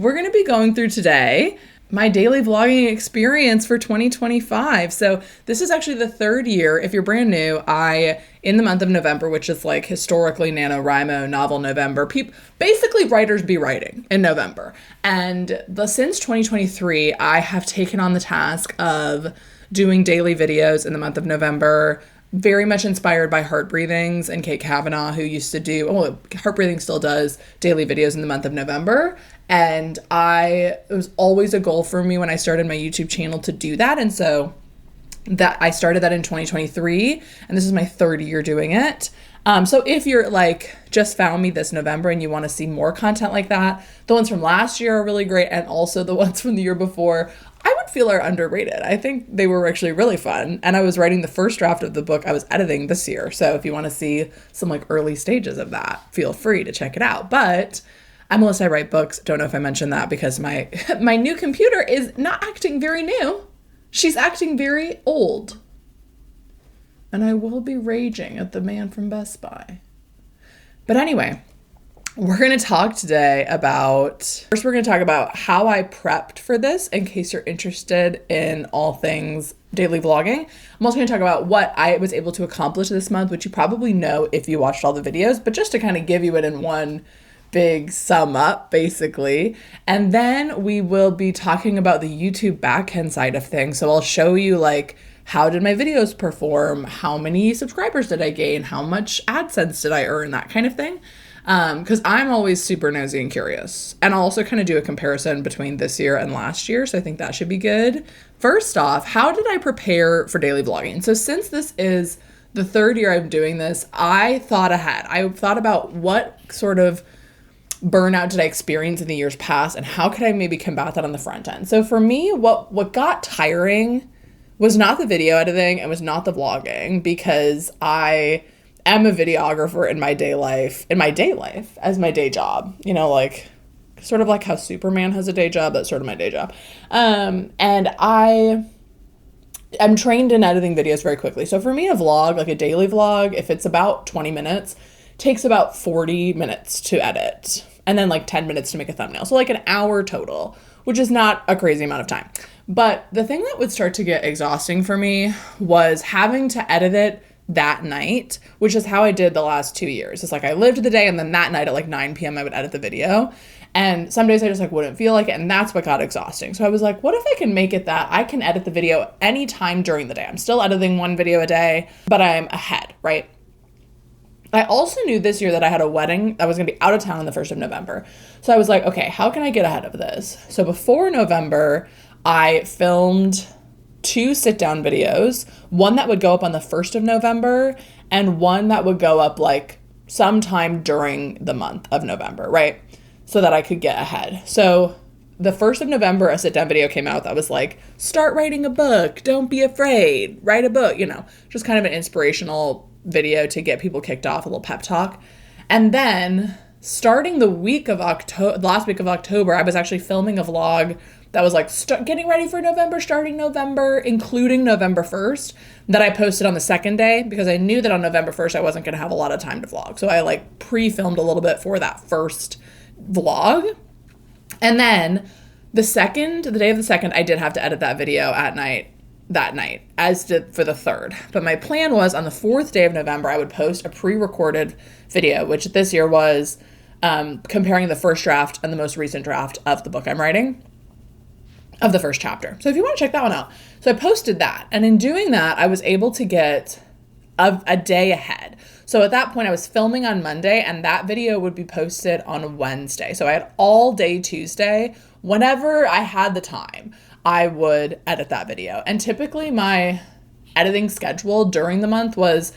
we're going to be going through today my daily vlogging experience for 2025. So this is actually the third year. If you're brand new, in the month of November, which is like historically NaNoWRIMO novel November, basically writers be writing in November. And since 2023, I have taken on the task of doing daily videos in the month of November, very much inspired by Heartbreathings and Kate Kavanaugh, who used to do, Heartbreathings still does daily videos in the month of November. And it was always a goal for me when I started my YouTube channel to do that. And so that I started that in 2023, and this is my third year doing it. So if you're just found me this November and you want to see more content like that, the ones from last year are really great. And also the ones from the year before, I would feel are underrated. I think they were actually really fun. And I was writing the first draft of the book I was editing this year. So if you want to see some early stages of that, feel free to check it out. But I'm Melissa, I write books. Don't know if I mentioned that because my new computer is not acting very new. She's acting very old. And I will be raging at the man from Best Buy. But anyway, we're going to talk today we're going to talk about how I prepped for this in case you're interested in all things daily vlogging. I'm also going to talk about what I was able to accomplish this month, which you probably know if you watched all the videos, but just to kind of give you it in one big sum up, basically. And then we will be talking about the YouTube backend side of things. So I'll show you how did my videos perform? How many subscribers did I gain? How much AdSense did I earn? That kind of thing. Because I'm always super nosy and curious. And I'll also kind of do a comparison between this year and last year. So I think that should be good. First off, how did I prepare for daily vlogging? So since this is the third year I'm doing this, I thought ahead. I thought about what sort of burnout did I experience in the years past and how could I maybe combat that on the front end? So for me, what got tiring was not the video editing and was not the vlogging, because I am a videographer in my day life as my day job, sort of like how Superman has a day job. That's sort of my day job. And I'm trained in editing videos very quickly. So for me, a vlog, a daily vlog, if it's about 20 minutes, takes about 40 minutes to edit and then 10 minutes to make a thumbnail. So an hour total, which is not a crazy amount of time. But the thing that would start to get exhausting for me was having to edit it that night, which is how I did the last 2 years. It's I lived the day and then that night at 9 p.m. I would edit the video. And some days I just wouldn't feel like it. And that's what got exhausting. So I was what if I can make it that I can edit the video anytime during the day? I'm still editing one video a day, but I'm ahead, right? I also knew this year that I had a wedding. I was going to be out of town on the 1st of November. So I was okay, how can I get ahead of this? So before November, I filmed 2 sit-down videos, one that would go up on the 1st of November and one that would go up sometime during the month of November, right? So that I could get ahead. So the 1st of November, a sit-down video came out that was start writing a book, don't be afraid, write a book, just kind of an inspirational video to get people kicked off, a little pep talk. And then starting the last week of October, I was actually filming a vlog that was getting ready for November, starting November, including November 1st, that I posted on the second day because I knew that on November 1st I wasn't going to have a lot of time to vlog. So I pre-filmed a little bit for that first vlog. And then the day of the second, I did have to edit that video that night, as did for the 3rd. But my plan was on the 4th day of November, I would post a pre-recorded video, which this year was comparing the first draft and the most recent draft of the book I'm writing, of the first chapter. So if you want to check that one out. So I posted that. And in doing that, I was able to get a day ahead. So at that point, I was filming on Monday and that video would be posted on Wednesday. So I had all day Tuesday. Whenever I had the time, I would edit that video. And typically my editing schedule during the month was,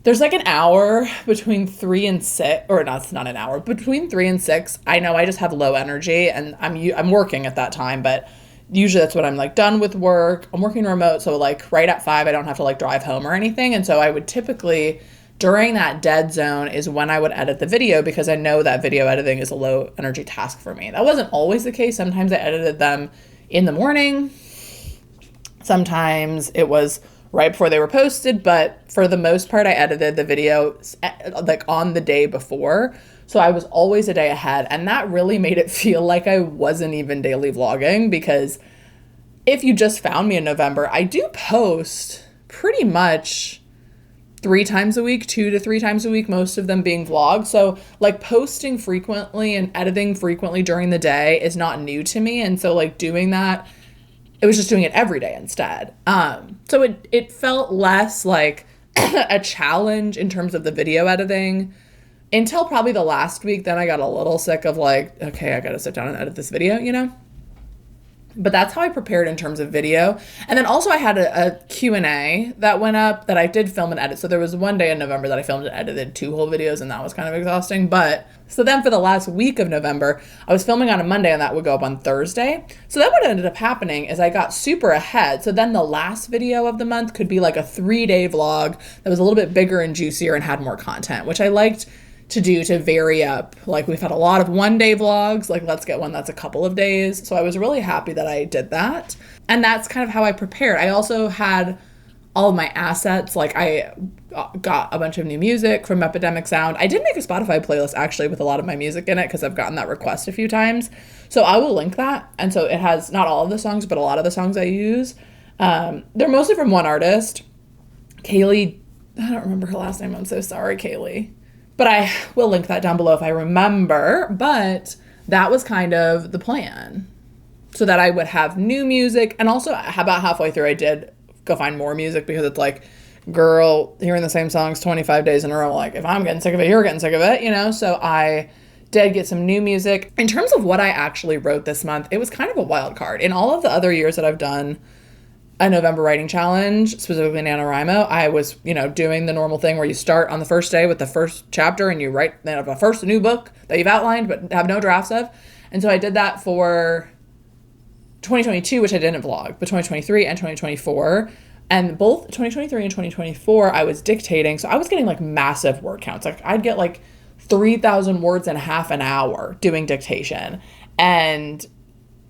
there's an hour between 3 and 6, or not, it's not an hour, between 3 and 6. I know I just have low energy and I'm working at that time, but usually that's when I'm done with work. I'm working remote. So right at 5, I don't have to drive home or anything. And so I would typically, during that dead zone is when I would edit the video, because I know that video editing is a low energy task for me. That wasn't always the case. Sometimes I edited them in the morning. Sometimes it was right before they were posted, but for the most part, I edited the video like on the day before. So I was always a day ahead, and that really made it feel like I wasn't even daily vlogging, because if you just found me in November, I do post pretty much 3 times a week, 2 to 3 times a week, most of them being vlogs. So like posting frequently and editing frequently during the day is not new to me. And so like doing that, it was just doing it every day instead. So it felt less like a challenge in terms of the video editing until probably the last week. Then I got a little sick of like, okay, I got to sit down and edit this video, you know? But that's how I prepared in terms of video. And then also I had a Q&A that went up that I did film and edit. So there was one day in November that I filmed and edited 2 whole videos, and that was kind of exhausting. But so then for the last week of November, I was filming on a Monday and that would go up on Thursday. So then what ended up happening is I got super ahead. So then the last video of the month could be like a 3-day vlog that was a little bit bigger and juicier and had more content, which I liked to do to vary up. Like we've had a lot of 1-day vlogs, like let's get one that's a couple of days. So I was really happy that I did that. And that's kind of how I prepared. I also had all of my assets. Like I got a bunch of new music from Epidemic Sound. I did make a Spotify playlist actually with a lot of my music in it because I've gotten that request a few times. So I will link that. And so it has not all of the songs, but a lot of the songs I use. They're mostly from one artist, Kaylee. I don't remember her last name. I'm so sorry, Kaylee. But I will link that down below if I remember. But that was kind of the plan, so that I would have new music. And also about halfway through, I did go find more music because it's like, girl, hearing the same songs 25 days in a row, like if I'm getting sick of it, you're getting sick of it, you know? So I did get some new music. In terms of what I actually wrote this month, it was kind of a wild card. In all of the other years that I've done a November writing challenge, specifically NaNoWRIMO, I was, doing the normal thing where you start on the first day with the first chapter and you write a new book that you've outlined but have no drafts of. And so I did that for 2022, which I didn't vlog, but 2023 and 2024. And both 2023 and 2024, I was dictating. So I was getting like massive word counts. Like I'd get like 3,000 words in half an hour doing dictation. And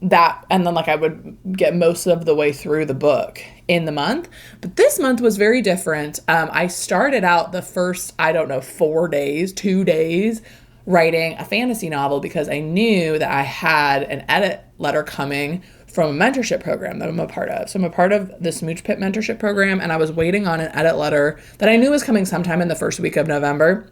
then like I would get most of the way through the book in the month. But this month was very different. I started out the first, 2 days writing a fantasy novel because I knew that I had an edit letter coming from a mentorship program that I'm a part of. So I'm a part of the Smooch Pit mentorship program, and I was waiting on an edit letter that I knew was coming sometime in the first week of November.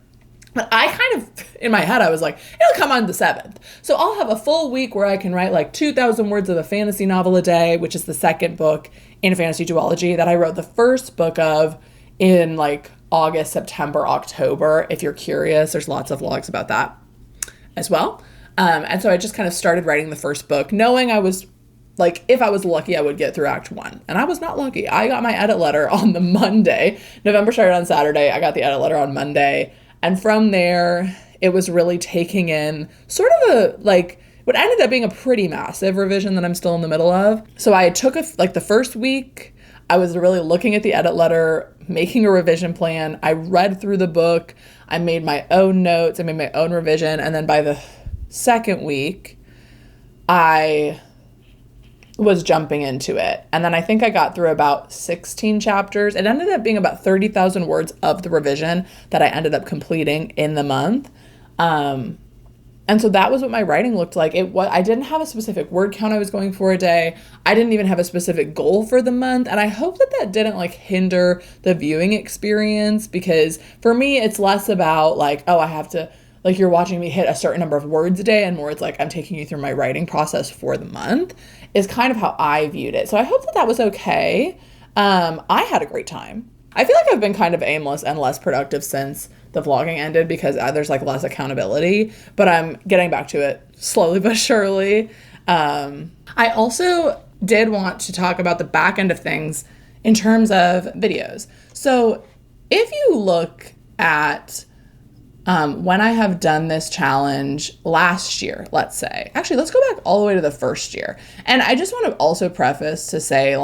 But I kind of, in my head, I was like, it'll come on the 7th. So I'll have a full week where I can write like 2,000 words of a fantasy novel a day, which is the second book in fantasy duology that I wrote the first book of in like August, September, October. If you're curious, there's lots of vlogs about that as well. And so I just kind of started writing the first book, knowing I was like, if I was lucky, I would get through Act 1. And I was not lucky. I got my edit letter on the Monday. November started on Saturday. I got the edit letter on Monday. And from there, it was really taking in sort of what ended up being a pretty massive revision that I'm still in the middle of. So I took the first week, I was really looking at the edit letter, making a revision plan. I read through the book. I made my own notes. I made my own revision. And then by the second week, I was jumping into it. And then I think I got through about 16 chapters. It ended up being about 30,000 words of the revision that I ended up completing in the month. And so that was what my writing looked like. I didn't have a specific word count I was going for a day. I didn't even have a specific goal for the month. And I hope that didn't hinder the viewing experience, because for me, it's less about I have to, you're watching me hit a certain number of words a day, and more it's I'm taking you through my writing process for the month, is kind of how I viewed it. So I hope that was okay. I had a great time. I feel like I've been kind of aimless and less productive since the vlogging ended because there's less accountability, but I'm getting back to it slowly but surely. I also did want to talk about the back end of things in terms of videos. So if you look at when I have done this challenge last year, let's say, actually, let's go back all the way to the first year. And I just want to also preface to say,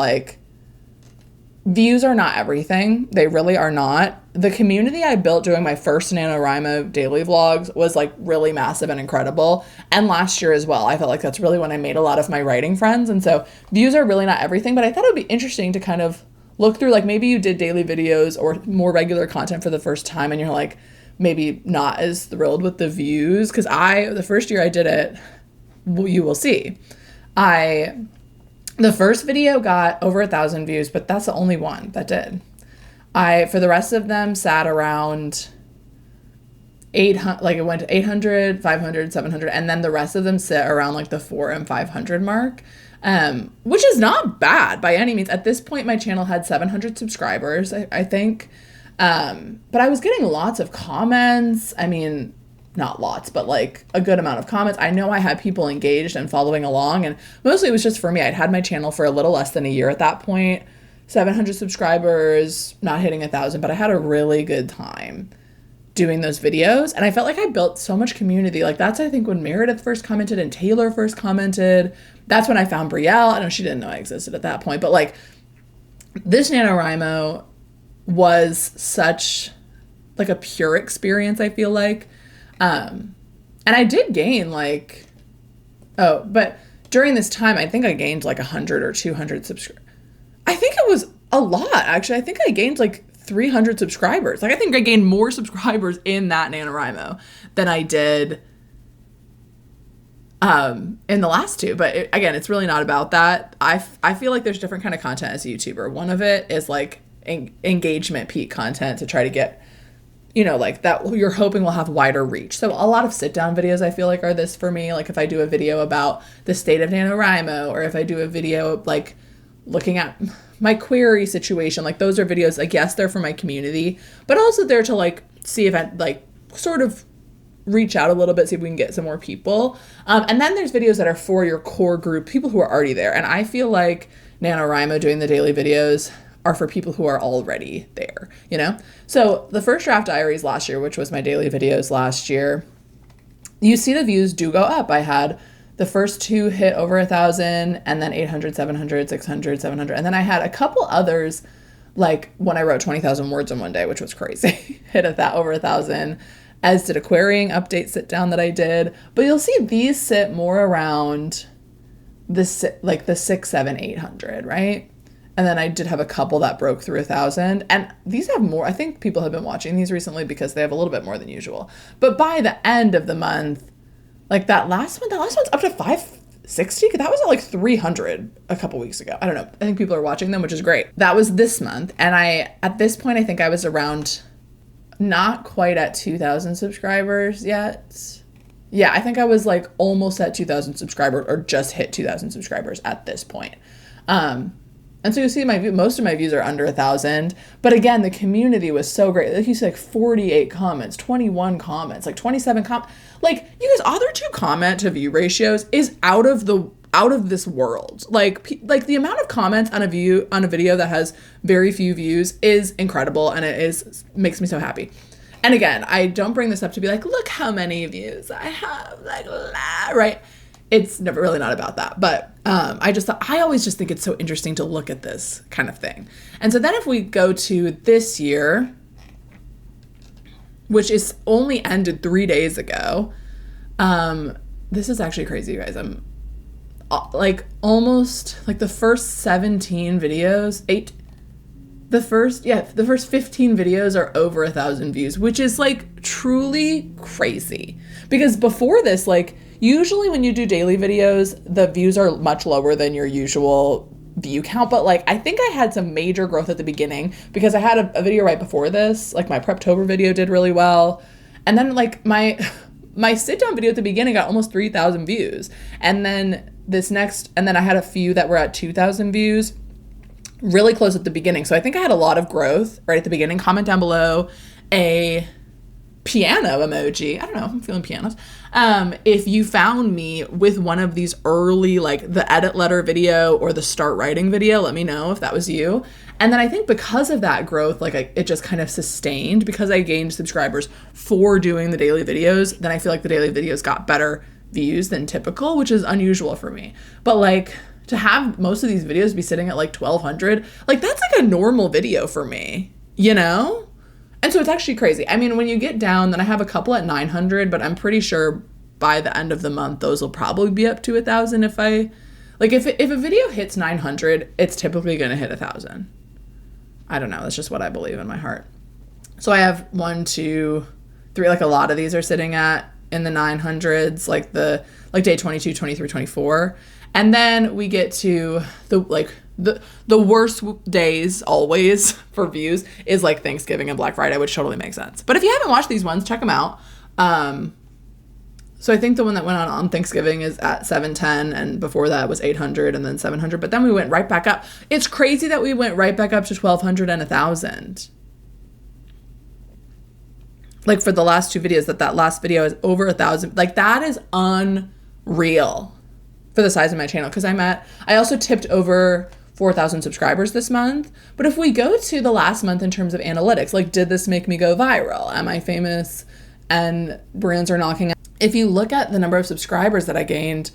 views are not everything. They really are not. The community I built doing my first NaNoWRIMO daily vlogs was really massive and incredible. And last year as well, I felt like that's really when I made a lot of my writing friends. And so views are really not everything, but I thought it would be interesting to kind of look through, like maybe you did daily videos or more regular content for the first time and you're like maybe not as thrilled with the views. Because the first year I did it, you will see, the first video got over 1,000 views, but that's the only one that did. For the rest of them sat around 800, like it went to 800, 500, 700, and then the rest of them sit around like the 400 and 500 mark, which is not bad by any means. At this point, my channel had 700 subscribers, I think. But I was getting lots of comments. I mean, not lots, but like a good amount of comments. I know I had people engaged and following along, and mostly it was just for me. I'd had my channel for a little less than a year at that point, 700 subscribers, not hitting 1,000, but I had a really good time doing those videos. And I felt like I built so much community. Like that's, I think, when Meredith first commented and Taylor first commented. That's when I found Brielle. I know she didn't know I existed at that point, but like this NaNoWRIMO was such like a pure experience, I feel like. And I did gain but during this time, I think I gained like 100 or 200 subscribers. I think it was a lot, actually. I think I gained like 300 subscribers. Like I think I gained more subscribers in that NaNoWRIMO than I did in the last two. But again, it's really not about that. I feel like there's different kind of content as a YouTuber. One of it is like engagement peak content to try to get, like that you're hoping will have wider reach. So a lot of sit down videos I feel like are this for me. Like if I do a video about the state of NaNoWRIMO, or if I do a video like looking at my query situation, like those are videos, like yes, they're for my community, but also they're to like see if I like sort of reach out a little bit, see if we can get some more people. And then there's videos that are for your core group, people who are already there. And I feel like NaNoWRIMO doing the daily videos are for people who are already there, So the first draft diaries last year, which was my daily videos last year, you see the views do go up. I had the first two hit over 1,000, and then 800, 700, 600, 700. And then I had a couple others, like when I wrote 20,000 words in one day, which was crazy, hit over 1,000, as did a querying update sit down that I did. But you'll see these sit more around the 6, 7, 800, right? And then I did have a couple that broke through 1,000. And these have more. I think people have been watching these recently because they have a little bit more than usual. But by the end of the month, like that last one's up to 560. That was at like 300 a couple weeks ago. I don't know. I think people are watching them, which is great. That was this month. And at this point, I think I was around, not quite at 2,000 subscribers yet. Yeah, I think I was like almost at 2,000 subscribers, or just hit 2,000 subscribers at this point. And so you see most of my views are under 1,000. But again, the community was so great. Like you see like 48 comments, 21 comments, like 27 like you guys, authortube comment to view ratios is out of this world. Like the amount of comments on a video that has very few views is incredible, and makes me so happy. And again, I don't bring this up to be like, look how many views I have, like, right? It's never really not about that. But I always just think it's so interesting to look at this kind of thing. And so then if we go to this year, which is only ended 3 days ago, this is actually crazy, you guys. I'm like almost like the first 17 videos, the first 15 videos are over 1,000 views, which is like truly crazy. Because before this, like, usually when you do daily videos, the views are much lower than your usual view count. But like, I think I had some major growth at the beginning because I had a video right before this, like my Preptober video did really well. And then like my sit down video at the beginning got almost 3,000 views. And then I had a few that were at 2,000 views, really close at the beginning. So I think I had a lot of growth right at the beginning. Comment down below a piano emoji. I don't know, I'm feeling pianos. If you found me with one of these early, like the edit letter video or the start writing video, let me know if that was you. And then I think because of that growth, like it just kind of sustained because I gained subscribers for doing the daily videos. Then I feel like the daily videos got better views than typical, which is unusual for me. But like to have most of these videos be sitting at like 1,200, like that's like a normal video for me, And so it's actually crazy. I mean, when you get down, then I have a couple at 900, but I'm pretty sure by the end of the month, those will probably be up to 1,000 if a video hits 900, it's typically going to hit 1,000. I don't know. That's just what I believe in my heart. So I have 1, 2, 3, like a lot of these are sitting at in the 900s, like day 22, 23, 24. And then we get to the worst days always for views is like Thanksgiving and Black Friday, which totally makes sense. But if you haven't watched these ones, check them out. So I think the one that went on Thanksgiving is at 710, and before that was 800 and then 700. But then we went right back up. It's crazy that we went right back up to 1,200 and 1,000. Like for the last 2 videos, that last video is over 1,000. Like that is unreal for the size of my channel. Because I also tipped over 4,000 subscribers this month. But if we go to the last month in terms of analytics, like did this make me go viral? Am I famous and brands are knocking out? If you look at the number of subscribers that I gained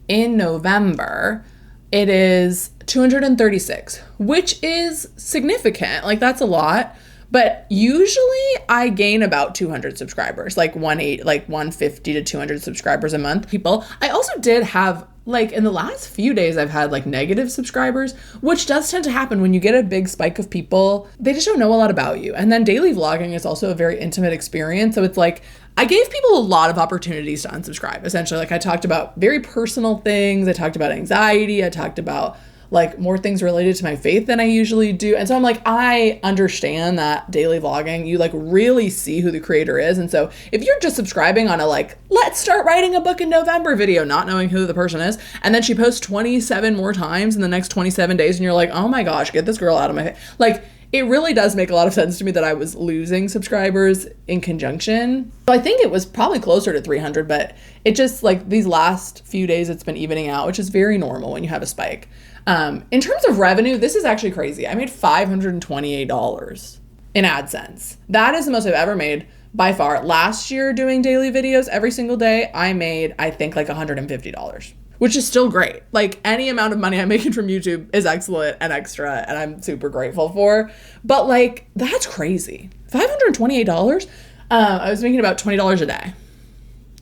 in November, it is 236, which is significant. Like that's a lot. But usually I gain about 200 subscribers, like 150 to 200 subscribers a month. I also did have, like in the last few days, I've had like negative subscribers, which does tend to happen when you get a big spike of people. They just don't know a lot about you. And then daily vlogging is also a very intimate experience. So it's like, I gave people a lot of opportunities to unsubscribe. Essentially, like I talked about very personal things. I talked about anxiety. I talked about like more things related to my faith than I usually do. And so I'm like, I understand that daily vlogging, you like really see who the creator is. And so if you're just subscribing on a like, let's start writing a book in November video, not knowing who the person is, and then she posts 27 more times in the next 27 days, and you're like, oh my gosh, get this girl out of my face. Like, it really does make a lot of sense to me that I was losing subscribers in conjunction. So I think it was probably closer to 300, but it just like these last few days, it's been evening out, which is very normal when you have a spike. In terms of revenue, this is actually crazy. I made $528 in AdSense. That is the most I've ever made by far. Last year doing daily videos every single day, I made, I think like $150, which is still great. Like any amount of money I'm making from YouTube is excellent and extra, and I'm super grateful for. But like, that's crazy. $528? I was making about $20 a day.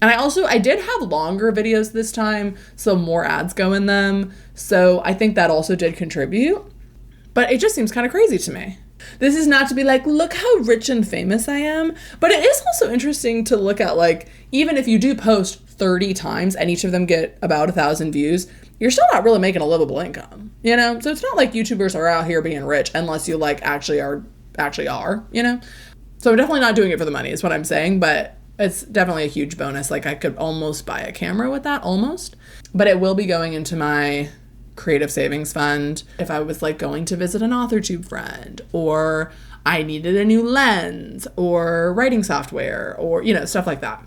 And I did have longer videos this time, so more ads go in them. So I think that also did contribute. But it just seems kind of crazy to me. This is not to be like, look how rich and famous I am. But it is also interesting to look at like, even if you do post 30 times and each of them get about 1,000 views, you're still not really making a livable income, you know? So it's not like YouTubers are out here being rich unless you like actually are, you know? So I'm definitely not doing it for the money is what I'm saying, but it's definitely a huge bonus. Like I could almost buy a camera with that, almost. But it will be going into my creative savings fund if I was like going to visit an authortube friend, or I needed a new lens or writing software, or, you know, stuff like that.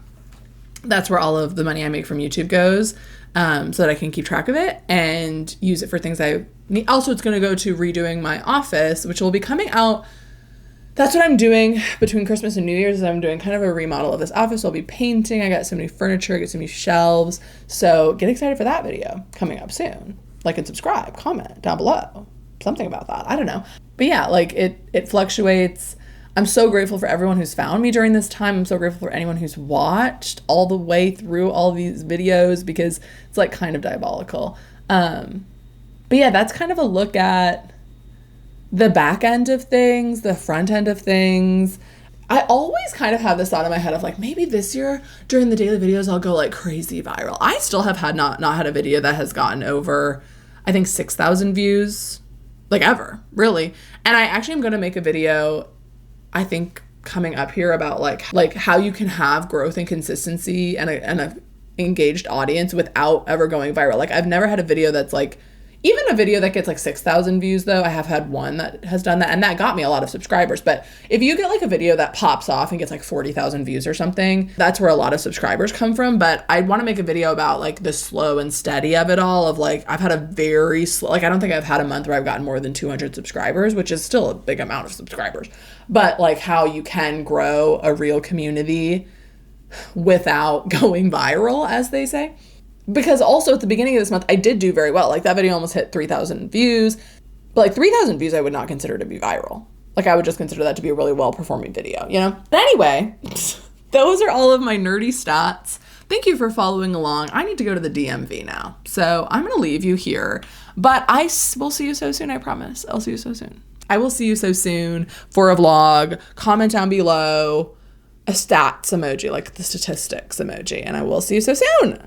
That's where all of the money I make from YouTube goes, so that I can keep track of it and use it for things I need. Also, it's going to go to redoing my office, which will be coming out. That's what I'm doing between Christmas and New Year's. Is I'm doing kind of a remodel of this office. I'll be painting. I got some new furniture. I got some new shelves. So get excited for that video coming up soon. Like and subscribe, comment down below. Something about that. I don't know. But yeah, like it fluctuates. I'm so grateful for everyone who's found me during this time. I'm so grateful for anyone who's watched all the way through all these videos, because it's like kind of diabolical. But yeah, that's kind of a look at the back end of things, the front end of things. I always kind of have this thought in my head of like, maybe this year during the daily videos, I'll go like crazy viral. I still have not had a video that has gotten over, I think 6,000 views, like ever, really. And I actually am going to make a video, I think coming up here, about like how you can have growth and consistency and a engaged audience without ever going viral. Like I've never had a video that's like, even a video that gets like 6,000 views though, I have had one that has done that, and that got me a lot of subscribers. But if you get like a video that pops off and gets like 40,000 views or something, that's where a lot of subscribers come from. But I want to make a video about like the slow and steady of it all, of like, I've had a very slow, like I don't think I've had a month where I've gotten more than 200 subscribers, which is still a big amount of subscribers. But like how you can grow a real community without going viral, as they say. Because also at the beginning of this month, I did do very well. Like that video almost hit 3,000 views. But like 3,000 views I would not consider to be viral. Like I would just consider that to be a really well-performing video, you know? But anyway, those are all of my nerdy stats. Thank you for following along. I need to go to the DMV now. So I'm going to leave you here. But I will see you so soon, I promise. I'll see you so soon. I will see you so soon for a vlog. Comment down below a stats emoji, like the statistics emoji, and I will see you so soon.